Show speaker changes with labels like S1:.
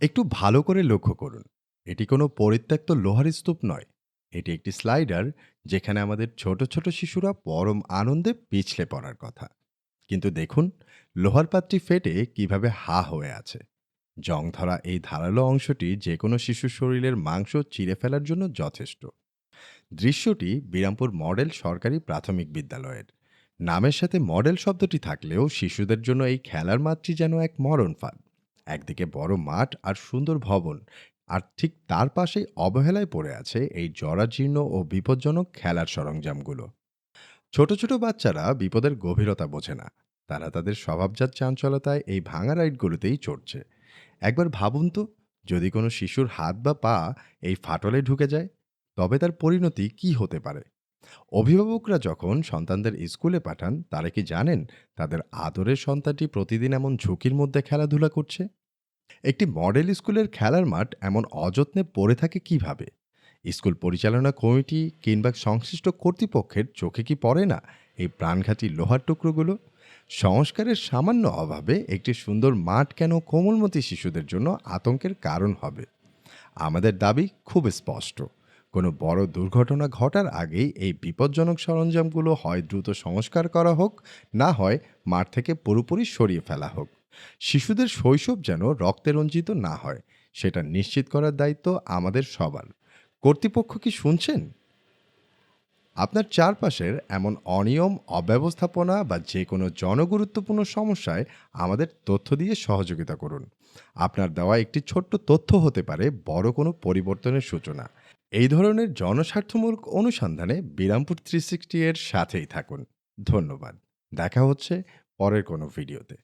S1: একটু ভালো করে লক্ষ্য করুন। এটি কোনো পরিত্যক্ত লোহার স্তূপ নয়। এটি একটি স্লাইডার, যেখানে আমাদের ছোট ছোট শিশুরা পরম আনন্দে পিছলে পড়ার কথা। কিন্তু দেখুন, লোহার পাতটি ফেটে কিভাবে হা হয়ে আছে। জং ধরা এই ধারালো অংশটি যে কোনো শিশুর শরীরের মাংস চিরে ফেলার জন্য যথেষ্ট। দৃশ্যটি বিরামপুর মডেল সরকারি প্রাথমিক বিদ্যালয়ের। নামের সাথে মডেল শব্দটি থাকলেও শিশুদের জন্য এই খেলার মাঠটি যেন এক মরণ ফাঁদ। একদিকে বড় মাঠ আর সুন্দর ভবন, আর ঠিক তার পাশেই অবহেলায় পড়ে আছে এই জরাজীর্ণ ও বিপজ্জনক খেলার সরঞ্জামগুলো। ছোট ছোট বাচ্চারা বিপদের গভীরতা বোঝে না। তারা তাদের স্বভাবজাত চাঞ্চলতায় এই ভাঙা রাইডগুলোতেই চড়ছে। একবার ভাবুন তো, যদি কোনো শিশুর হাত বা পা এই ফাটলে ঢুকে যায়, তবে তার পরিণতি কি হতে পারে? অভিভাবকরা যখন সন্তানদের স্কুলে পাঠান, তারা কি জানেন তাদের আদরের সন্তানটি প্রতিদিন এমন ঝুঁকির মধ্যে খেলাধুলা করছে? একটি মডেল স্কুলের খেলার মাঠ এমন অযত্নে পড়ে থাকে কিভাবে? স্কুল পরিচালনা কমিটি কিংবা সংশ্লিষ্ট কর্তৃপক্ষের চোখে কি পড়ে না এই প্রাণঘাতী লোহার টুকরোগুলো? সংস্কারের সামান্য অভাবে একটি সুন্দর মাঠ কেন কোমলমতি শিশুদের জন্য আতঙ্কের কারণ হবে? আমাদের দাবি খুব স্পষ্ট। কোনো বড় দুর্ঘটনা ঘটার আগেই এই বিপজ্জনক সরঞ্জামগুলো হয় দ্রুত সংস্কার করা হোক, না হয় মাঠ থেকে পুরোপুরি সরিয়ে ফেলা হোক। শিশুদের শৈশব যেন রক্তে রঞ্জিত না হয়, সেটা নিশ্চিত করার দায়িত্ব আমাদের সবার। কর্তৃপক্ষ কি শুনছেন? আপনার চারপাশের এমন অনিয়ম, অব্যবস্থাপনা বা যে কোনো জনগুরুত্বপূর্ণ সমস্যায় আমাদের তথ্য দিয়ে সহযোগিতা করুন। আপনার দেওয়া একটি ছোট্ট তথ্য হতে পারে বড় কোনো পরিবর্তনের সূচনা। এই ধরনের জনস্বার্থমূলক অনুসন্ধানে বিরামপুর 360 এর সাথেই থাকুন। ধন্যবাদ। দেখা হচ্ছে পরের কোনো ভিডিওতে।